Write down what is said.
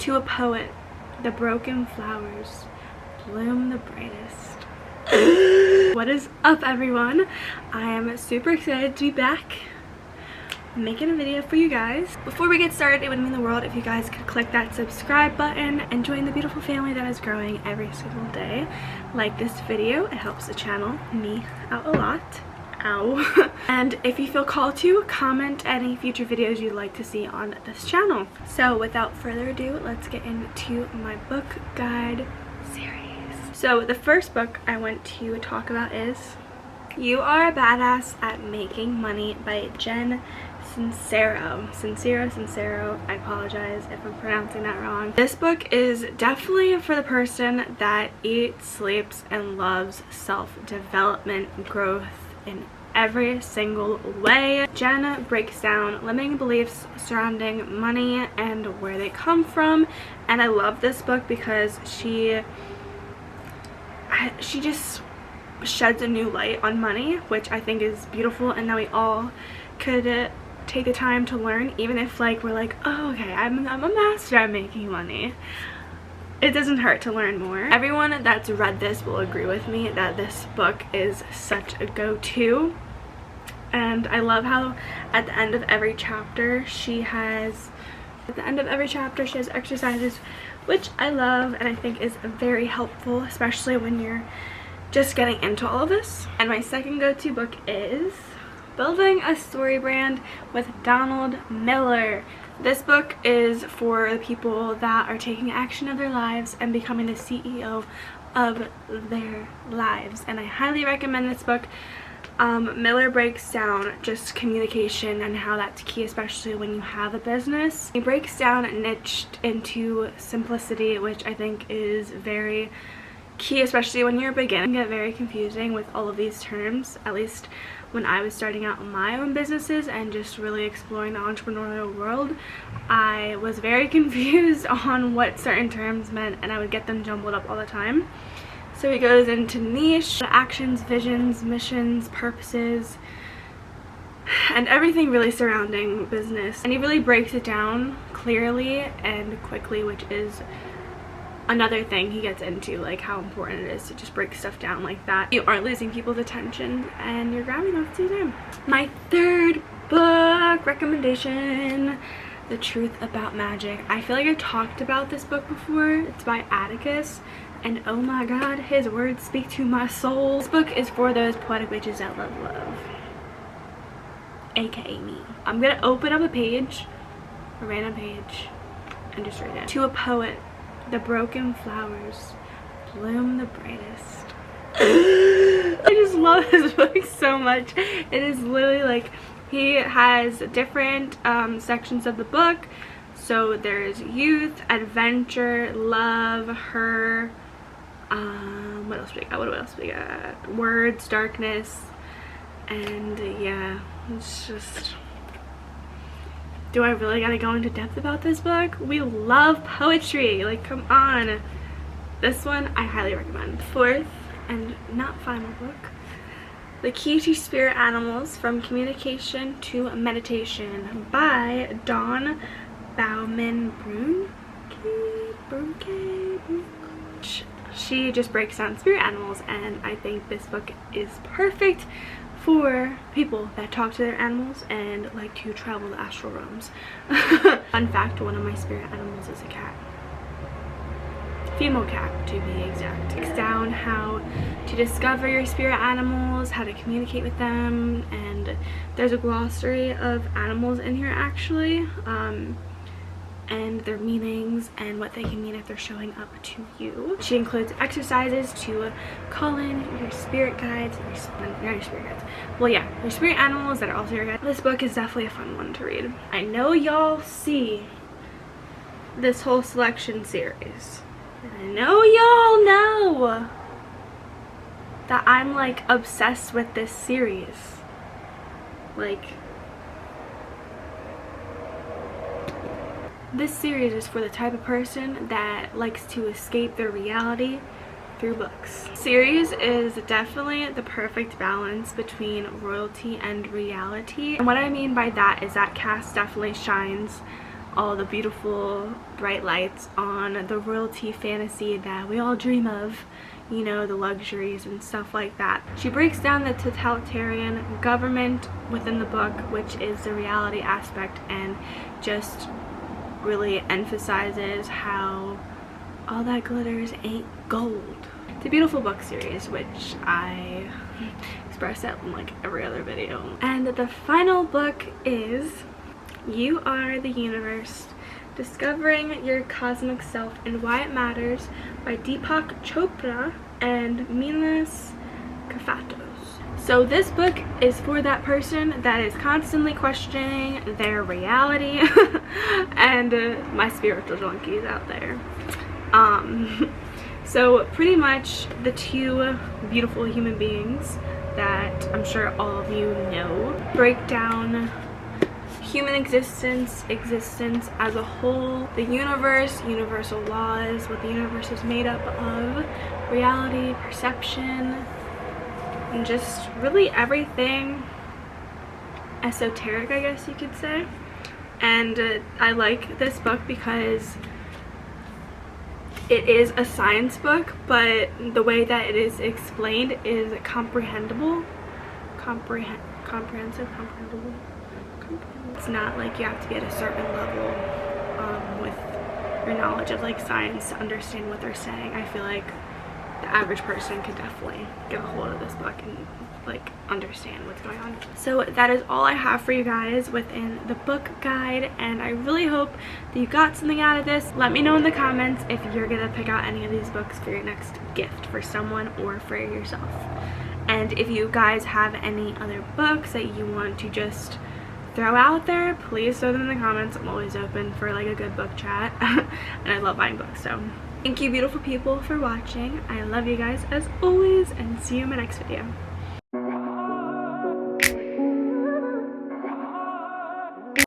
To a poet, the broken flowers bloom the brightest. What is up, everyone? I am super excited to be back making a video for you guys. Before we get started, it would mean the world if you guys could click that subscribe button and join the beautiful family that is growing every single day. Like this video, it helps the channel, me, out a lot. Ow. And if you feel called to, comment any future videos you'd like to see on this channel. So without further ado, let's get into my book guide series. So the first book I want to talk about is You Are a Badass at Making Money by Jen Sincero. I apologize if I'm pronouncing that wrong. This book is definitely for the person that eats, sleeps, and loves self-development, growth in every single way. Jen breaks down limiting beliefs surrounding money and where they come from, and I love this book because she just sheds a new light on money, which I think is beautiful, and that we all could take the time to learn, even if like we're like, oh okay, I'm a master at making money. It doesn't hurt to learn more. Everyone that's read this will agree with me that this book is such a go-to. And I love how at the end of every chapter she has exercises, which I love and I think is very helpful, especially when you're just getting into all of this. And my second go-to book is Building a Story Brand with Donald Miller. This book is for the people that are taking action of their lives and becoming the CEO of their lives, and I highly recommend this book. Miller breaks down just communication and how that's key, especially when you have a business. He breaks down niched into simplicity, which I think is very key, especially when you're beginning. It can get very confusing with all of these terms, at least when I was starting out my own businesses and just really exploring the entrepreneurial world. I was very confused on what certain terms meant, and I would get them jumbled up all the time. So he goes into niche, actions, visions, missions, purposes, and everything really surrounding business. And he really breaks it down clearly and quickly, which is another thing he gets into, like how important it is to just break stuff down like that. You aren't losing people's attention and you're grabbing them at the same time. My third book recommendation, The Truth About Magic. I feel like I've talked about this book before. It's by Atticus, and oh my god, his words speak to my soul. This book is for those poetic bitches that love love, aka me. I'm gonna open up a page, a random page, and just read it. To a poet, the broken flowers bloom the brightest. I just love this book so much. It is literally like, he has different sections of the book. So there's youth, adventure, love, her, what else we got? Words, darkness, and yeah, it's just, do I really gotta go into depth about this book? We love poetry, like come on. This one I highly recommend. Fourth and not final book, The Key to Spirit Animals, From Communication to Meditation by Dawn Bauman-Brunke. She just breaks down spirit animals, and I think this book is perfect for people that talk to their animals and like to travel the astral realms. Fun fact, one of my spirit animals is a cat. Female cat, to be exact. Breaks down how to discover your spirit animals, how to communicate with them, and there's a glossary of animals in here actually, and their meanings and what they can mean if they're showing up to you. She includes exercises to call in your spirit guides, your spirit animals that are also your guides. This book is definitely a fun one to read. I know y'all see this whole selection series, and I know y'all know that I'm like obsessed with this series. Like, this series is for the type of person that likes to escape their reality through books. Series is definitely the perfect balance between royalty and reality. And what I mean by that is that Cass definitely shines all the beautiful bright lights on the royalty fantasy that we all dream of, you know, the luxuries and stuff like that. She breaks down the totalitarian government within the book, which is the reality aspect, and just really emphasizes how all that glitters ain't gold. It's a beautiful book series, which I express that in like every other video. And the final book is You Are the Universe, Discovering Your Cosmic Self and Why It Matters by Deepak Chopra and Milas Kafatos. So this book is for that person that is constantly questioning their reality and my spiritual junkies out there. So pretty much the two beautiful human beings that I'm sure all of you know break down human existence as a whole, the universe, universal laws, what the universe is made up of, reality, perception, and just really everything esoteric, I guess you could say. And I like this book because it is a science book, but the way that it is explained is comprehensible. It's not like you have to be at a certain level with your knowledge of like science to understand what they're saying. I feel like the average person could definitely get a hold of this book and like understand what's going on. So that is all I have for you guys within the book guide, and I really hope that you got something out of this. Let me know in the comments if you're gonna pick out any of these books for your next gift for someone or for yourself. And if you guys have any other books that you want to just throw out there, please throw them in the comments. I'm always open for like a good book chat and I love buying books. So thank you beautiful people for watching. I love you guys as always, and see you in my next video.